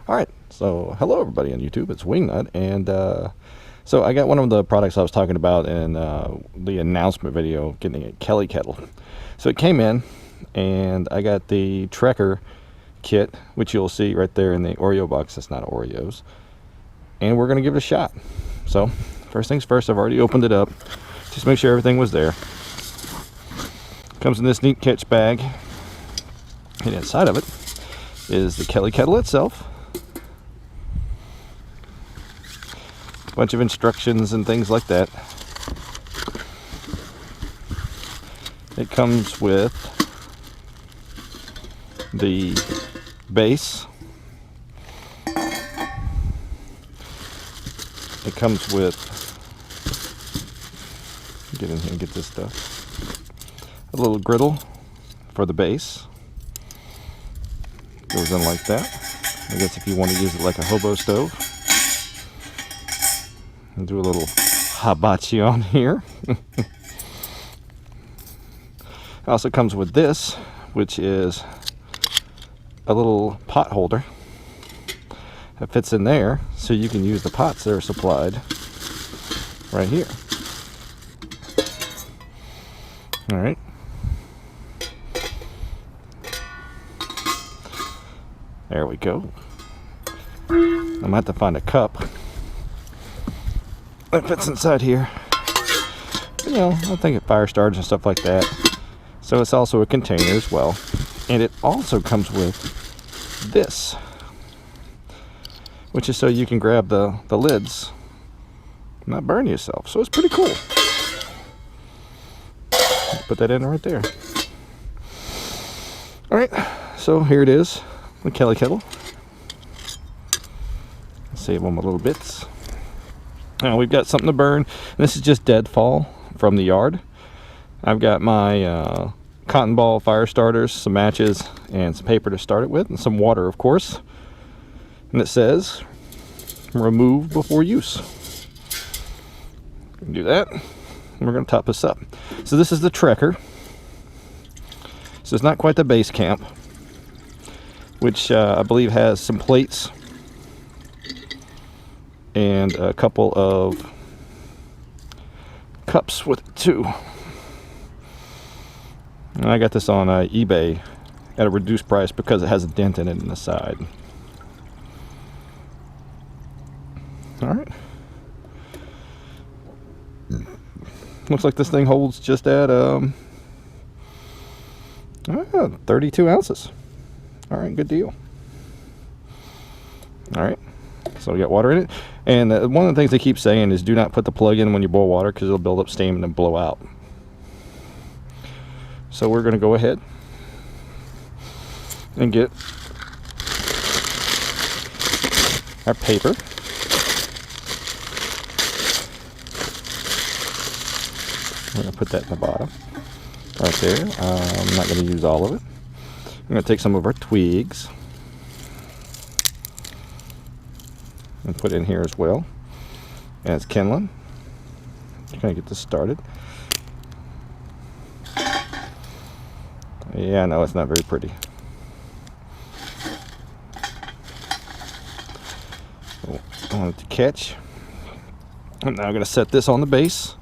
Alright, so hello everybody on YouTube, it's Wingnut, and so I got one of the products I was talking about in the announcement video, getting a Kelly Kettle. So it came in, and I got the Trekker kit, which you'll see right there in the Oreo box. That's not Oreos. And we're going to give it a shot. So, first things first, I've already opened it up, just make sure everything was there. Comes in this neat catch bag, and inside of it is the Kelly Kettle itself. A bunch of instructions and things like that. It comes with the base. It comes with, get in here and get this stuff, a little griddle for the base. Goes in like that. I guess if you want to use it like a hobo stove. And do a little hibachi on here. It also comes with this, which is a little pot holder that fits in there, so you can use the pots that are supplied right here. Alright. There we go. I'm gonna have to find a cup that fits inside here. You know, I think it fire starters and stuff like that. So it's also a container as well. And it also comes with this, which is so you can grab the lids and not burn yourself. So it's pretty cool. Put that in right there. Alright, so here it is, the Kelly Kettle. Save them a little bits. Now we've got something to burn. This is just deadfall from the yard. I've got my cotton ball fire starters, some matches, and some paper to start it with, and some water, of course. And it says, remove before use. Do that. And we're going to top this up. So this is the Trekker. So it's not quite the base camp, which I believe has some plates and a couple of cups with it too. And I got this on eBay at a reduced price because it has a dent in it in the side. Alright. Looks like this thing holds just at 32 ounces. Alright, good deal. Alright, so we got water in it. And one of the things they keep saying is do not put the plug in when you boil water because it'll build up steam and then blow out. So we're going to go ahead and get our paper. We're going to put that in the bottom right there. I'm not going to use all of it. I'm going to take some of our twigs and put it in here as well. And it's kindling. Just going to get this started. Yeah, no, it's not very pretty. So, I want it to catch. I'm now going to set this on the base,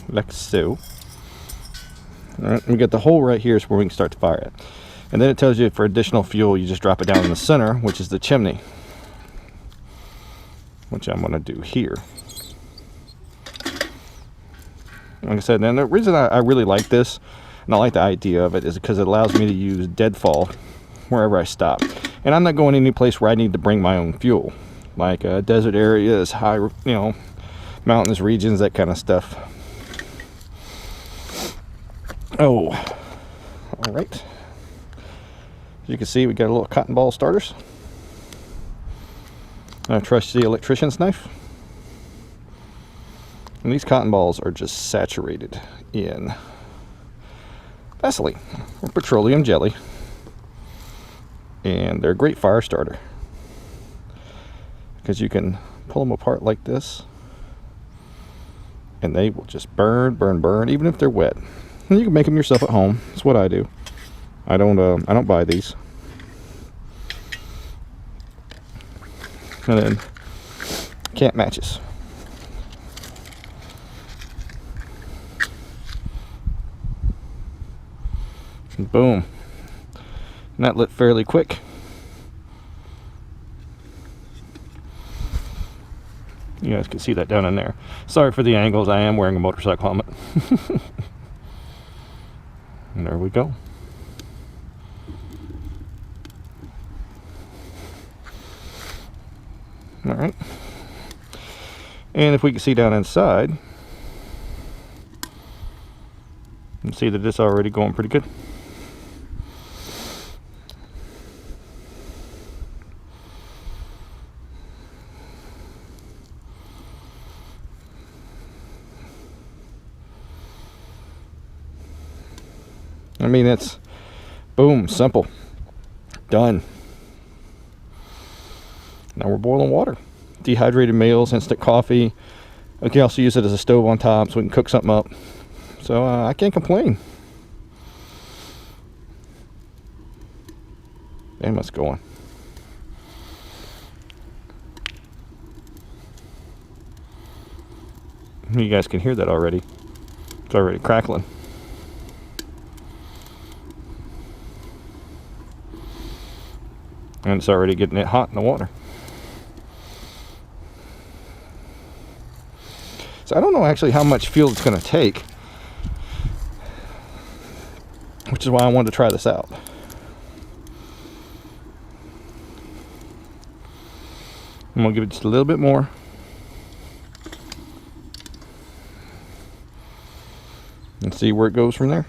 like so. Alright, we got the hole right here is where we can start to fire it. And then it tells you for additional fuel, you just drop it down in the center, which is the chimney, which I'm going to do here. Like I said, and the reason I really like this, and I like the idea of it, is because it allows me to use deadfall wherever I stop. And I'm not going any place where I need to bring my own fuel, like desert areas, high, you know, mountainous regions, that kind of stuff. Oh, all right. As you can see, we got a little cotton ball starters. I trust the electrician's knife. And these cotton balls are just saturated in Vaseline or petroleum jelly. And they're a great fire starter because you can pull them apart like this and they will just burn, burn, burn, even if they're wet. And you can make them yourself at home. That's what I do. I don't buy these. And then camp matches. And boom. And that lit fairly quick. You guys can see that down in there. Sorry for the angles, I am wearing a motorcycle helmet. And there we go. Alright. And if we can see down inside, you can see that it's already going pretty good. I mean, it's boom, simple, done. Now we're boiling water. Dehydrated meals, instant coffee. We can also use it as a stove on top so we can cook something up. So I can't complain. Damn, let's go on. You guys can hear that already. It's already crackling. And it's already getting it hot in the water. So I don't know actually how much fuel it's going to take, which is why I wanted to try this out. I'm going to give it just a little bit more. And see where it goes from there.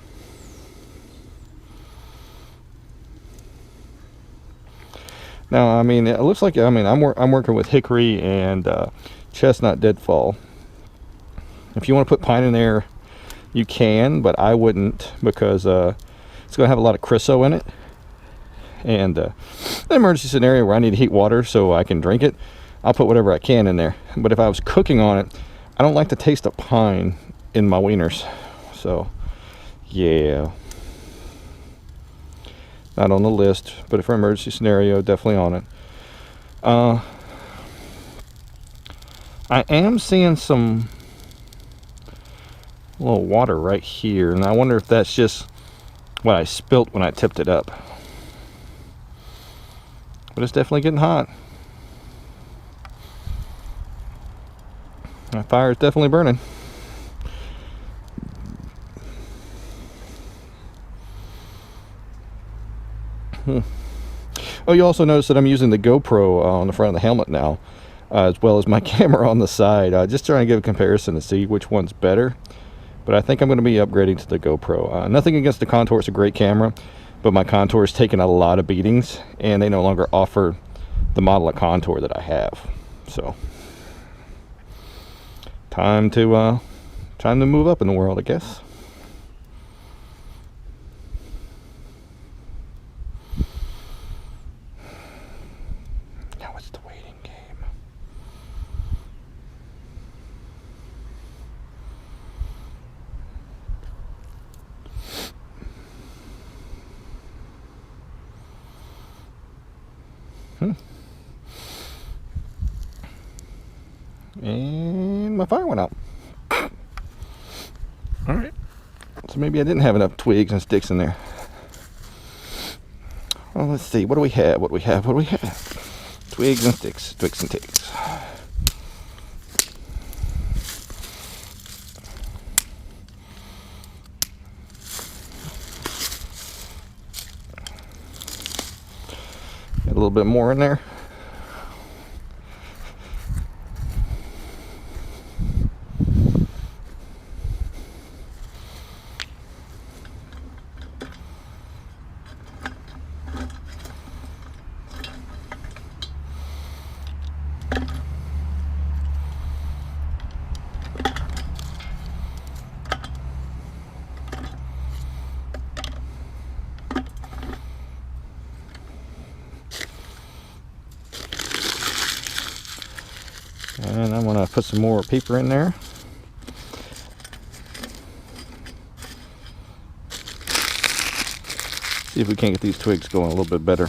Now, I mean, it looks like, I mean, I'm working with hickory and chestnut deadfall. If you want to put pine in there, you can, but I wouldn't, because it's going to have a lot of creosote in it. And an emergency scenario where I need to heat water so I can drink it, I'll put whatever I can in there. But if I was cooking on it, I don't like the taste of pine in my wieners. So, yeah. Not on the list, but for emergency scenario, definitely on it. I am seeing some little water right here, and I wonder if that's just what I spilt when I tipped it up. But it's definitely getting hot. My fire is definitely burning. Oh, you also notice that I'm using the GoPro on the front of the helmet now, as well as my camera on the side. Just trying to give a comparison to see which one's better. But I think I'm going to be upgrading to the GoPro. Nothing against the Contour, it's a great camera, but my Contour has taken a lot of beatings, and they no longer offer the model of Contour that I have. So, time to move up in the world, I guess. Now it's the waiting game. And my fire went out. Alright. So maybe I didn't have enough twigs and sticks in there. Well, let's see. What do we have? What do we have? What do we have? Twigs and sticks. Twigs and sticks. Got a little bit more in there. And I'm going to put some more paper in there. See if we can't get these twigs going a little bit better.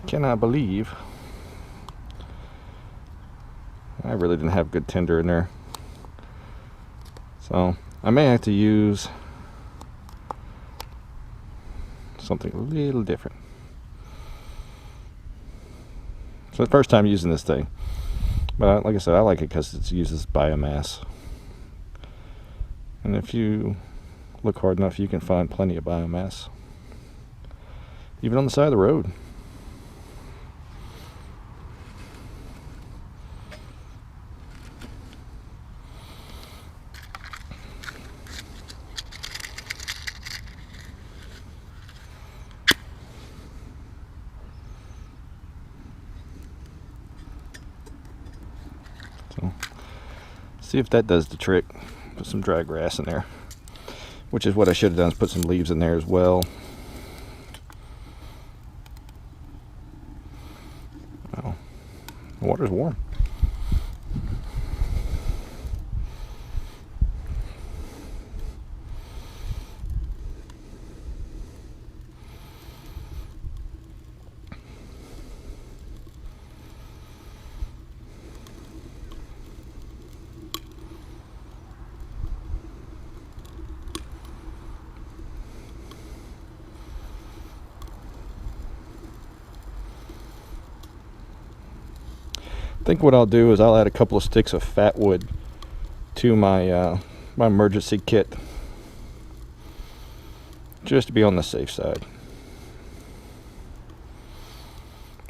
Cannot believe I really didn't have good tinder in there. So I may have to use something a little different. So the first time using this thing, but like I said, I like it because it uses biomass. And if you look hard enough, you can find plenty of biomass, even on the side of the road. So, see if that does the trick. Put some dry grass in there, which is what I should have done, is put some leaves in there as well. Oh, the water's warm. I think what I'll do is I'll add a couple of sticks of fat wood to my my emergency kit, just to be on the safe side.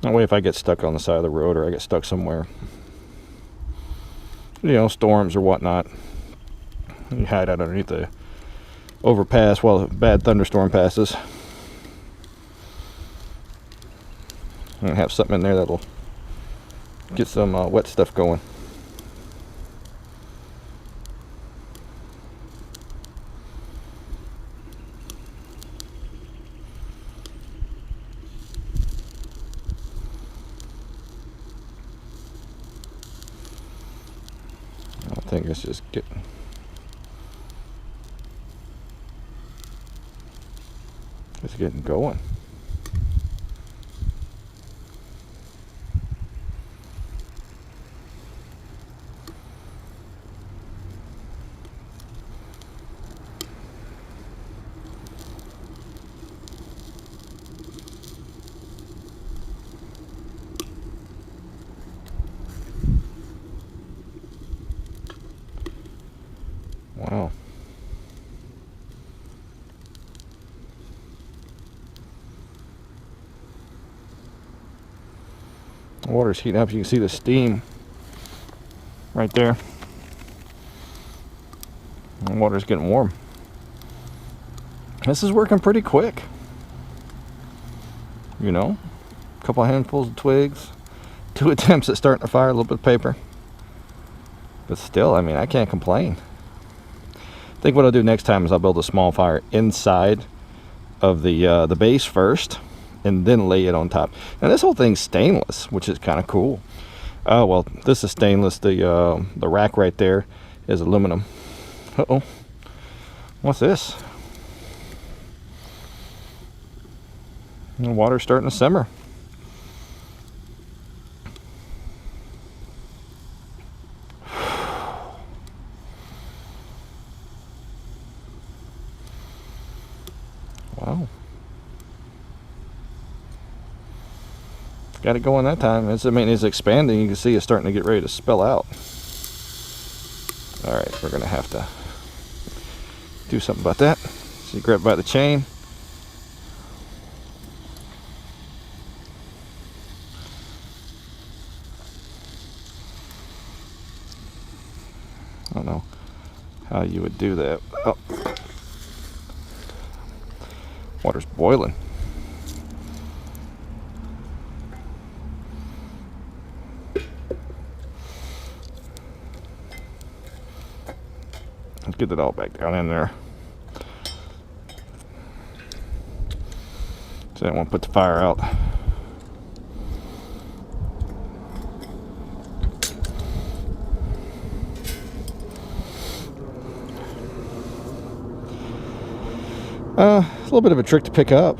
That way, if I get stuck on the side of the road or I get stuck somewhere, you know, storms or whatnot, you hide out underneath the overpass while a bad thunderstorm passes, and have something in there that'll get some wet stuff going. I think it's just getting going. Wow. The water's heating up. You can see the steam right there. The water's getting warm. This is working pretty quick. You know, a couple of handfuls of twigs, 2 attempts at starting a fire, a little bit of paper. But still, I mean, I can't complain. I think what I'll do next time is I'll build a small fire inside of the base first, and then lay it on top. And this whole thing's stainless, which is kind of cool. Oh well, this is stainless. The rack right there is aluminum. Uh-oh, what's this? The water's starting to simmer. Wow. Got it going that time. I mean, it's expanding. You can see it's starting to get ready to spill out. All right, we're going to have to do something about that. So you grab it by the chain. I don't know how you would do that. Oh. Water's boiling. Let's get it all back down in there. So I won't put the fire out. It's a little bit of a trick to pick up.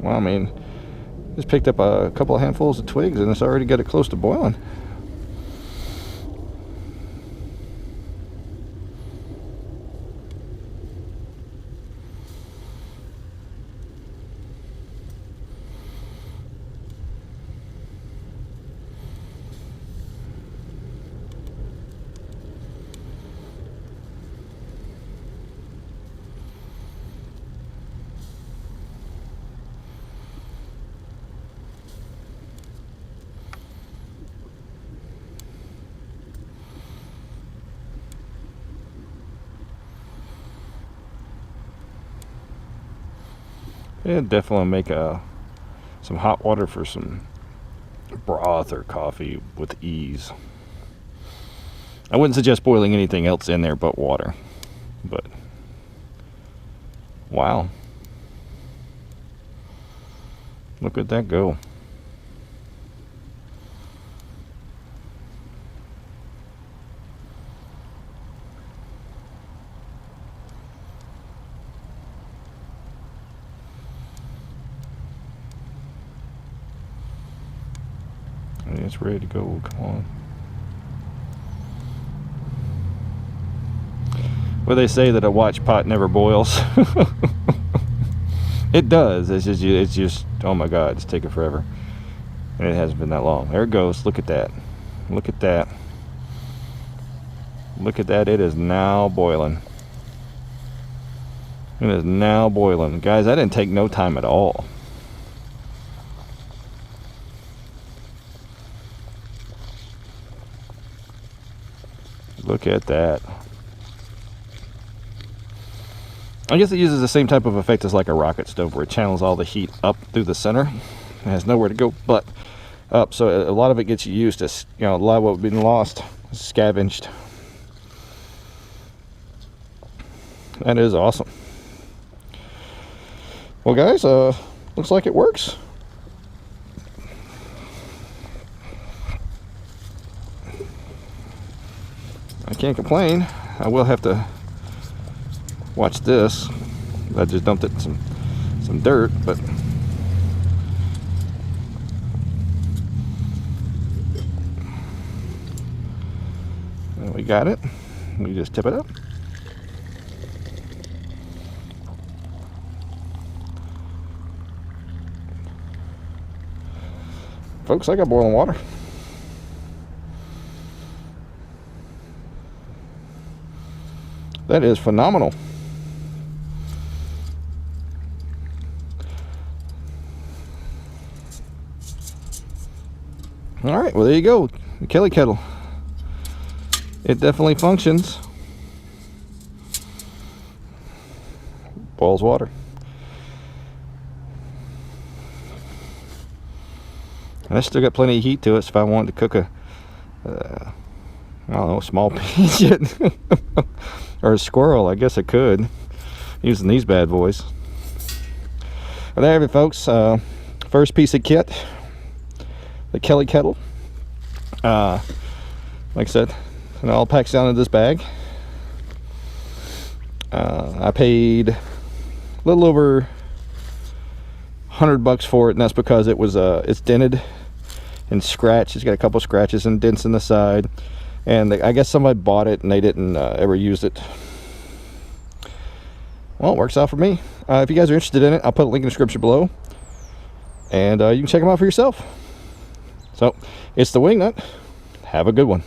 Well, I mean, just picked up a couple of handfuls of twigs and it's already got it close to boiling. It'd definitely make some hot water for some broth or coffee with ease. I wouldn't suggest boiling anything else in there but water. But wow, look at that go. It's ready to go. Come on. Well, they say that a watch pot never boils. It does. It's just, oh my God, it's taking forever. And it hasn't been that long. There it goes. Look at that. Look at that. Look at that. It is now boiling. It is now boiling. Guys, that didn't take no time at all. Look at that. I guess it uses the same type of effect as like a rocket stove, where it channels all the heat up through the center. It has nowhere to go but up, so a lot of it gets used as, you know, a lot of what been lost is scavenged. That is awesome. Well, guys, looks like it works. I can't complain. I will have to watch this. I just dumped it in some dirt, but we got it. We just tip it up. Folks, I got boiling water. That is phenomenal. All right, well, there you go. The Kelly Kettle. It definitely functions. Boils water. And I still got plenty of heat to it, so if I wanted to cook a I don't know, a small pigeon or a squirrel, I guess I could, using these bad boys. Well, there you have it, folks. First piece of kit, the Kelly Kettle. Like I said, it all packs down in this bag. I paid a little over $100 for it, and that's because it was it's dented and scratched. It's got a couple scratches and dents in the side, and I guess somebody bought it and they didn't ever use it. Well, it works out for me. If you guys are interested in it, I'll put a link in the description below, and you can check them out for yourself. So it's the Wingnut. Have a good one.